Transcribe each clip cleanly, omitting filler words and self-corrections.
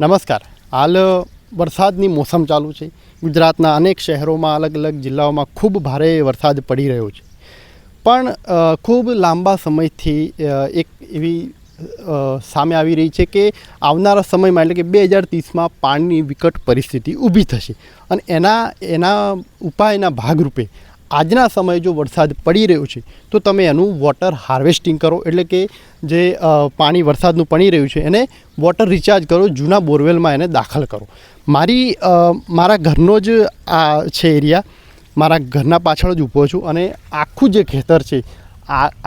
નમસ્કાર. હાલ વરસાદની મોસમ ચાલુ છે. ગુજરાતના અનેક શહેરોમાં અલગ અલગ જિલ્લાઓમાં ખૂબ ભારે વરસાદ પડી રહ્યો છે. પણ ખૂબ લાંબા સમયથી એક એવી સામે આવી રહી છે કે આવનારા સમયમાં એટલે કે 2030માં પાણીની વિકટ પરિસ્થિતિ ઊભી થશે અને એના ઉપાયના ભાગરૂપે આજના સમયે જો વરસાદ પડી રહ્યો છે તો તમે એનું વોટર હાર્વેસ્ટિંગ કરો, એટલે કે જે પાણી વરસાદનું પડી રહ્યું છે એને વોટર રિચાર્જ કરો, જૂના બોરવેલમાં એને દાખલ કરો. મારા ઘરનો જ આ છે એરિયા, મારા ઘરના પાછળ જ ઊભો છું અને આખું જે ખેતર છે,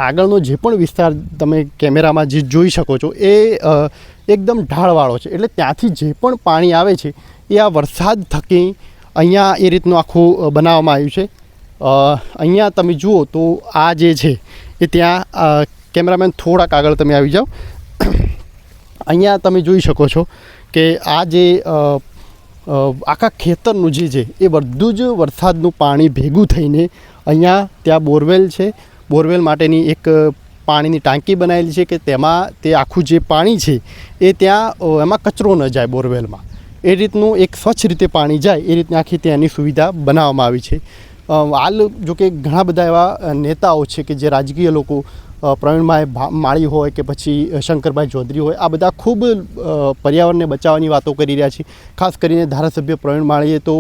આગળનો જે પણ વિસ્તાર તમે કેમેરામાં જે જોઈ શકો છો એ એકદમ ઢાળવાળો છે. એટલે ત્યાંથી જે પણ પાણી આવે છે એ આ વરસાદ થકી અહીંયા એ રીતનું આખું બનાવવામાં આવ્યું છે. અહીંયા તમે જુઓ તો આ જે છે એ ત્યાં કેમેરામેન થોડાક આગળ તમે આવી જાઓ. અહીંયા તમે જોઈ શકો છો કે આ જે આખા ખેતરનું જે છે એ બધું જ વરસાદનું પાણી ભેગું થઈને અહીંયા ત્યાં બોરવેલ છે. બોરવેલ માટેની એક પાણીની ટાંકી બનાવેલી છે કે તેમાં તે આખું જે પાણી છે એ ત્યાં એમાં કચરો ન જાય બોરવેલમાં, એ રીતનું એક સ્વચ્છ રીતે પાણી જાય એ રીતની આખી ત્યાંની સુવિધા બનાવવામાં આવી છે. હાલ જોકે ઘણા બધા એવા નેતાઓ છે કે જે રાજકીય લોકો, પ્રવીણભાઈ માળી હોય કે પછી શંકરભાઈ ચૌધરી હોય, આ બધા ખૂબ પર્યાવરણને બચાવવાની વાતો કરી રહ્યા છે. ખાસ કરીને ધારાસભ્ય પ્રવીણ માળીએ તો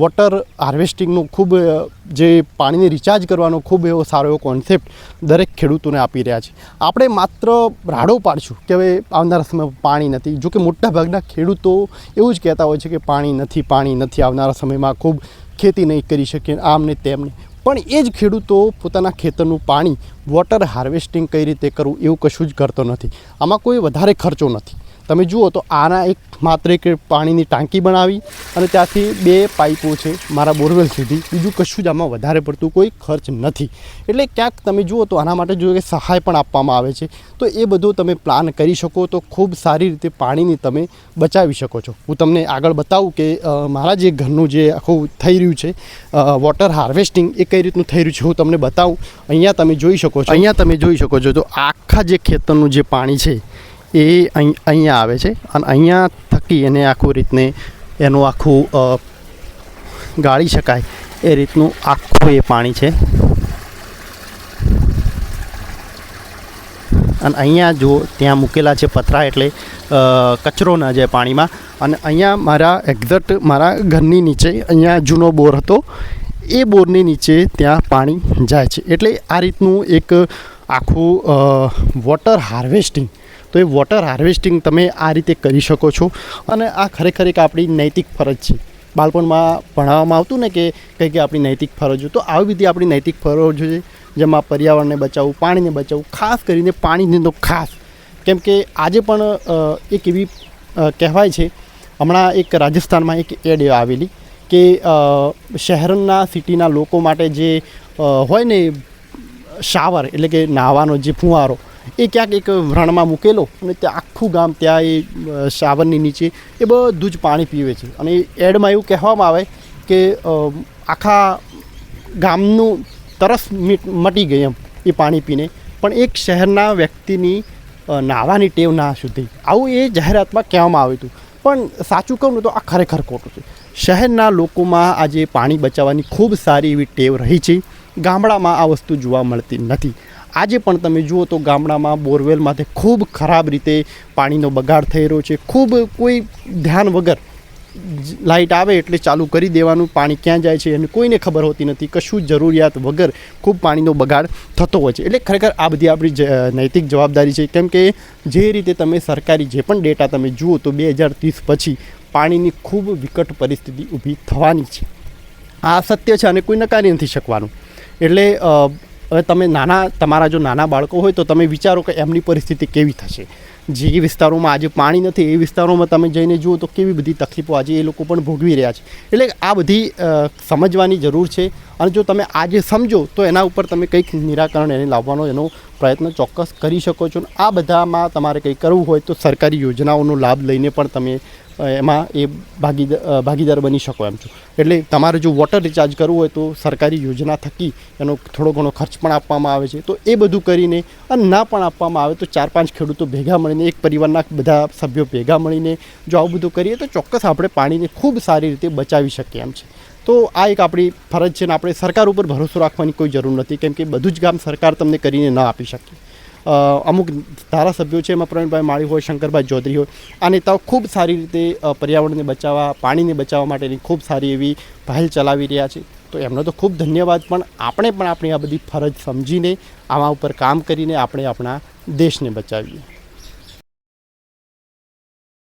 વોટર હાર્વેસ્ટિંગનો ખૂબ જે પાણીને રિચાર્જ કરવાનો ખૂબ એવો સારો એવો કોન્સેપ્ટ દરેક ખેડૂતોને આપી રહ્યા છે. આપણે માત્ર રાડો પાડશું કે હવે આવનારા સમયમાં પાણી નથી. જોકે મોટાભાગના ખેડૂતો એવું જ કહેતા હોય છે કે પાણી નથી, આવનારા સમયમાં ખૂબ ખેતી નહીં કરી શકીએ, આમને તેમને. પણ એ જ ખેડૂતો પોતાના ખેતરનું પાણી વોટર હાર્વેસ્ટિંગ કઈ રીતે કરવું એવું કશું જ કરતો નથી. આમાં કોઈ વધારે ખર્ચો નથી. તમે જુઓ તો આના માત્ર એક પાણીની ટાંકી બનાવી અને ત્યાંથી 2 પાઇપો છે મારા બોરવેલ સુધી, બીજું કશું જ આમાં વધારે પડતું કોઈ ખર્ચ નથી. એટલે ક્યાંક તમે જુઓ તો આના માટે જો કે સહાય પણ આપવામાં આવે છે, તો એ બધું તમે પ્લાન કરી શકો તો ખૂબ સારી રીતે પાણીની તમે બચાવી શકો છો. હું તમને આગળ બતાવું કે મારા જે ઘરનું જે આખું થઈ રહ્યું છે વોટર હાર્વેસ્ટિંગ એ કઈ રીતનું થઈ રહ્યું છે હું તમને બતાવું. અહીંયા તમે જોઈ શકો છો તો આખા જે ખેતરનું જે પાણી છે એ અહીંયા આવે છે અને અહીંયા થકી એને આખું રીતને એનું આખું ગાળી શકાય એ રીતનું આખું એ પાણી છે. અને અહીંયા જો ત્યાં મૂકેલા છે પથરા, એટલે કચરો ના જાય પાણીમાં. અને અહીંયા મારા ઘરની નીચે અહીંયા જૂનો બોર હતો, એ બોરની નીચે ત્યાં પાણી જાય છે. એટલે આ રીતનું એક આખું વોટર હાર્વેસ્ટિંગ, તો એ વોટર હાર્વેસ્ટિંગ તમે આ રીતે કરી શકો છો. અને આ ખરેખર એક આપણી નૈતિક ફરજ છે. બાળપણમાં ભણાવવામાં આવતું ને કે કંઈક આપણી નૈતિક ફરજો, તો આવી બધી આપણી નૈતિક ફરજો છે જેમાં પર્યાવરણને બચાવવું, પાણીને બચાવવું, ખાસ કરીને પાણીને તો ખાસ. કેમ કે આજે પણ એક એવી કહેવાય છે, હમણાં એક રાજસ્થાનમાં એક એડ આવેલી કે શહેરના સિટીના લોકો માટે જે હોય ને શાવર એટલે કે નાહવાનો જે ફુવારો, એ ક્યાંક એક વ્રણમાં મૂકેલો અને ત્યાં આખું ગામ ત્યાં એ શાવરની નીચે એ બધું જ પાણી પીવે છે. અને એડમાં એવું કહેવામાં આવે કે આખા ગામનું તરસ મટી ગઈ એમ એ પાણી પીને, પણ એક શહેરના વ્યક્તિની નાહવાની ટેવ ના સુધી, આવું એ જાહેરાતમાં કહેવામાં આવ્યું હતું. પણ સાચું કહું ને તો આ ખરેખર ખોટું છે. શહેરના લોકોમાં આજે પાણી બચાવવાની ખૂબ સારી એવી ટેવ રહી છે. ગામડામાં આ વસ્તુ જોવા મળતી નથી. આજે પણ તમે જુઓ તો ગામડામાં બોરવેલમાંથી ખૂબ ખરાબ રીતે પાણીનો બગાડ થઈ રહ્યો છે. ખૂબ કોઈ ધ્યાન વગર લાઇટ આવે એટલે ચાલુ કરી દેવાનું, પાણી ક્યાં જાય છે અને કોઈને ખબર હોતી નથી. કશું જરૂરિયાત વગર ખૂબ પાણીનો બગાડ થતો હોય છે. એટલે ખરેખર આ બધી આપણી નૈતિક જવાબદારી છે. કેમ કે જે રીતે તમે સરકારી જે પણ ડેટા તમે જુઓ તો 2030 પછી પાણીની ખૂબ વિકટ પરિસ્થિતિ ઊભી થવાની છે. આ સત્ય છે અને કોઈ નકારી નથી શકવાનું. એટલે હવે તમે તમારા જો નાના બાળકો હોય તો તમે વિચારો કે એમની પરિસ્થિતિ કેવી થશે. જે વિસ્તારોમાં આજે પાણી નથી એ વિસ્તારોમાં તમે જઈને જુઓ તો કેવી બધી તકલીફો આજે એ લોકો પણ ભોગવી રહ્યા છે. એટલે આ બધી સમજવાની જરૂર છે. અને જો તમે આજે સમજો તો એના ઉપર તમે કંઈક નિરાકરણ એને લાવવાનો એનો પ્રયત્ન ચોક્કસ કરી શકો છો. આ બધામાં તમારે કંઈ કરવું હોય તો સરકારી યોજનાઓનો લાભ લઈને પણ તમે એમાં એ ભાગીદાર બની શકો એમ છો. એટલે તમારે જો વોટર રિચાર્જ કરવું હોય તો સરકારી યોજના થકી એનો થોડો ઘણો ખર્ચ પણ આપવામાં આવે છે. તો એ બધું કરીને અને ના પણ આપવામાં આવે તો 4-5 ખેડૂતો ભેગા મળીને મળીને એક પરિવારના બધા સભ્યો ભેગા મળીને જો આવું બધું કરીએ તો ચોક્કસ આપણે પાણીને ખૂબ સારી રીતે બચાવી શકીએ એમ છે. તો આ એક આપણી ફરજ છે ને આપણે સરકાર ઉપર ભરોસો રાખવાની કોઈ જરૂર નથી, કેમ કે બધું જ કામ સરકાર તમને કરીને ન આપી શકે. અમુક ધારાસભ્યો છે, એમાં પ્રવીણભાઈ માળી હોય, શંકરભાઈ ચૌધરી હોય, આ નેતાઓ ખૂબ સારી રીતે પર્યાવરણને બચાવવા, પાણીને બચાવવા માટેની ખૂબ સારી એવી પહેલ ચલાવી રહ્યા છે. તો એમનો તો ખૂબ ધન્યવાદ. પણ આપણે પણ આપણી આ બધી ફરજ સમજીને આમાં ઉપર કામ કરીને આપણે આપણા દેશને બચાવીએ.